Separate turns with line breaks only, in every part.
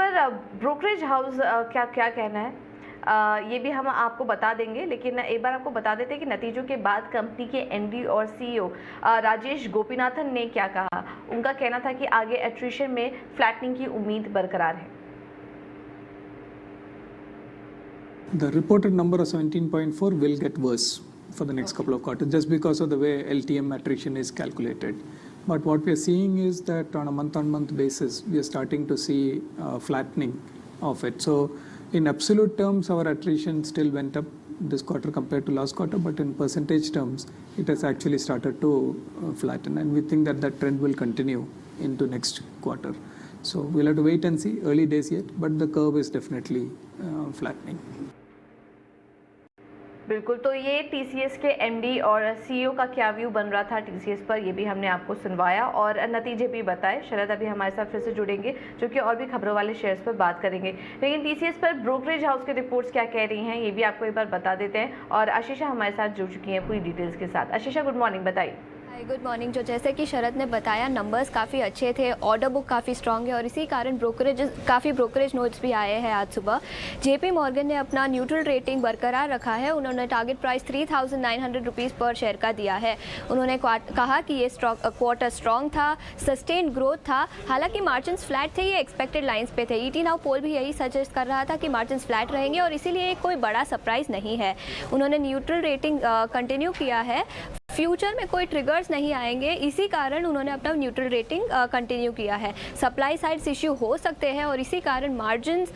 पर brokerage house क्या क्या कहना है, ये भी हम आपको बता देंगे, लेकिन एक बार आपको बता देते हैं कि नतीजों के बाद कंपनी के एमडी और सीईओ राजेश गोपीनाथन ने क्या कहा। उनका कहना था कि आगे एट्रिशन में फ्लैटनिंग की उम्मीद बरकरार है।
The reported number of 17.4 will get worse for the next couple of quarters just because of the way LTM attrition is calculated. But what we are seeing is that on a month-on-month basis, we are starting to see flattening of it. So in absolute terms, our attrition still went up this quarter compared to last quarter, but in percentage terms, it has actually started to flatten, and we think that that trend will continue into next quarter. So we'll have to wait and see, early days yet, but the curve is definitely flattening.
बिल्कुल, तो ये TCS के MD और CEO का क्या view बन रहा था टीसीएस पर, ये भी हमने आपको सुनवाया और नतीजे भी बताए। शरद अभी हमारे साथ फिर से जुड़ेंगे, जो कि और भी खबरों वाले शेयर्स पर बात करेंगे। लेकिन टीसीएस पर ब्रोकरेज हाउस के रिपोर्ट्स क्या कह रही हैं, ये भी आपको एक बार बता देते हैं। और आशीषा हमारे साथ जुड़ चुकी हैं पूरी डिटेल्स के साथ। आशीषा, गुड मॉर्निंग, बताइए।
Good morning. जो जैसे कि शरद ने बताया, नंबर्स काफ़ी अच्छे थे, ऑर्डर बुक काफ़ी स्ट्रांग है और इसी कारण काफ़ी ब्रोकरेज नोट्स भी आए हैं आज सुबह। जेपी मॉर्गन ने अपना न्यूट्रल रेटिंग बरकरार रखा है। उन्होंने टारगेट प्राइस 3,900 रुपीज़ पर शेयर का दिया है। उन्होंने कहा कि ये क्वार्टर स्ट्रांग था, सस्टेन्ड ग्रोथ था। हालांकि मार्जिन्स फ्लैट थे, ये एक्सपेक्टेड लाइंस पे थे। ईटी नाउ पोल भी यही सजेस्ट कर रहा था कि मार्जिन्स फ्लैट रहेंगे और इसीलिए कोई बड़ा सरप्राइज नहीं है। उन्होंने न्यूट्रल रेटिंग कंटिन्यू किया है। फ्यूचर में कोई ट्रिगर्स नहीं आएंगे, इसी कारण उन्होंने अपना न्यूट्रल रेटिंग कंटिन्यू किया है। सप्लाई साइड्स इश्यू हो सकते हैं और इसी कारण मार्जिन्स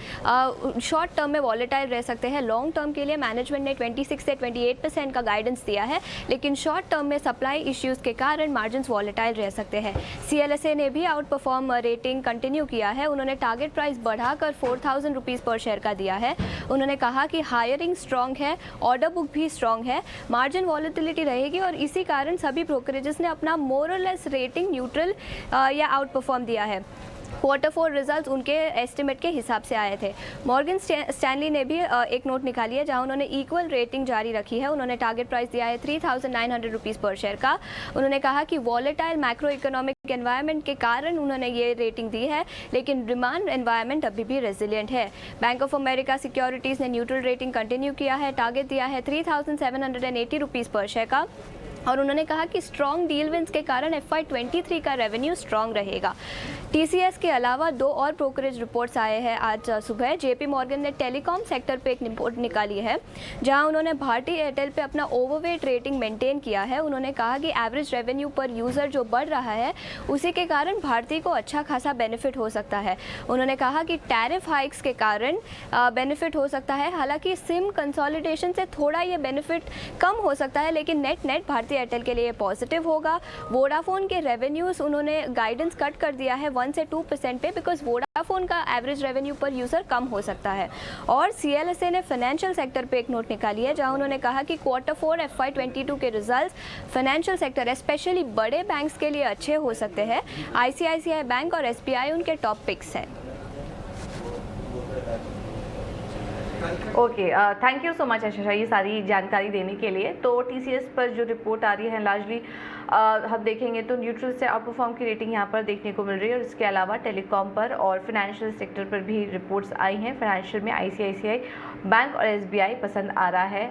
शॉर्ट टर्म में वॉलेटाइल रह सकते हैं। लॉन्ग टर्म के लिए मैनेजमेंट ने 26 से 28% का गाइडेंस दिया है, लेकिन शॉर्ट टर्म में सप्लाई इश्यूज़ के कारण मार्जिन्स वॉलेटाइल रह सकते हैं। सीएलएसए ने भी आउट परफॉर्म रेटिंग कंटिन्यू किया है। उन्होंने टारगेट प्राइस बढ़ाकर 4,000 रुपीज़ पर शेयर का दिया है। उन्होंने कहा कि हायरिंग स्ट्रॉन्ग है, ऑर्डर बुक भी स्ट्रॉन्ग है, मार्जिन वॉलेटिलिटी रहेगी और इसी कारण सभी ब्रोकरेजेस ने अपना मोर और लेस रेटिंग न्यूट्रल या आउट परफॉर्म दिया है। क्वार्टर 4 रिजल्ट्स उनके एस्टिमेट के हिसाब से आए थे। मॉर्गन स्टैनली ने भी एक नोट निकाली है, जहां उन्होंने इक्वल रेटिंग जारी रखी है। उन्होंने टारगेट प्राइस दिया है 3,900 रुपीज़ पर शेयर का। उन्होंने कहा कि वॉलेटाइल मैक्रो इकोनॉमिक एनवायरनमेंट के कारण उन्होंने ये रेटिंग दी है, लेकिन डिमांड एनवायरनमेंट अभी भी रेजिलिएंट है। बैंक ऑफ अमेरिका सिक्योरिटीज़ ने न्यूट्रल रेटिंग कंटिन्यू किया है। टारगेट दिया है 3,780 रुपीज़ पर शेयर का और उन्होंने कहा कि स्ट्रॉन्ग डील विंस के कारण FY23 का रेवेन्यू स्ट्रॉन्ग रहेगा। टीसीएस के अलावा 2 और ब्रोकरेज रिपोर्ट्स आए हैं आज सुबह। जेपी मॉर्गन ने टेलीकॉम सेक्टर पे एक रिपोर्ट निकाली है, जहां उन्होंने भारती एयरटेल पे अपना ओवरवेट रेटिंग मेंटेन किया है। उन्होंने कहा कि एवरेज रेवेन्यू पर यूज़र जो बढ़ रहा है, उसी के कारण भारती को अच्छा खासा बेनिफिट हो सकता है। उन्होंने कहा कि टैरिफ हाइक्स के कारण बेनिफिट हो सकता है। हालांकि सिम कंसोलिडेशन से थोड़ा ये बेनिफिट कम हो सकता है, लेकिन नेट नेट भारती एयरटेल के लिए पॉजिटिव होगा। वोडाफोन के रेवेन्यूज उन्होंने गाइडेंस कट कर दिया है 1 से 2% पे, बिकॉज वोडाफोन का एवरेज रेवेन्यू पर यूज़र कम हो सकता है। और सीएलएसए ने फाइनेंशियल सेक्टर पे एक नोट निकाली है, जहां उन्होंने कहा कि क्वार्टर 4 FY22 के रिजल्ट्स फाइनेंशियल सेक्टर स्पेशली बड़े बैंक्स के लिए अच्छे हो सकते हैं। ICICI बैंक और SBI उनके टॉप पिक्स हैं।
Okay, thank you so much Ashisha, ये सारी जानकारी देने के लिए। तो टीसीएस पर जो रिपोर्ट आ रही है लार्जली हम देखेंगे तो न्यूट्रल से आउट परफॉर्म की रेटिंग यहाँ पर देखने को मिल रही है और इसके अलावा टेलीकॉम पर और फाइनेंशियल सेक्टर पर भी रिपोर्ट्स आई हैं। फाइनेंशियल में ICICI बैंक और SBI पसंद आ रहा है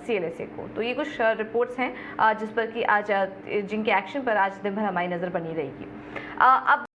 CLSA को। तो ये कुछ रिपोर्ट्स हैं जिस पर कि आज जिनके एक्शन पर आज दिन भर हमारी नज़र बनी रहेगी। अब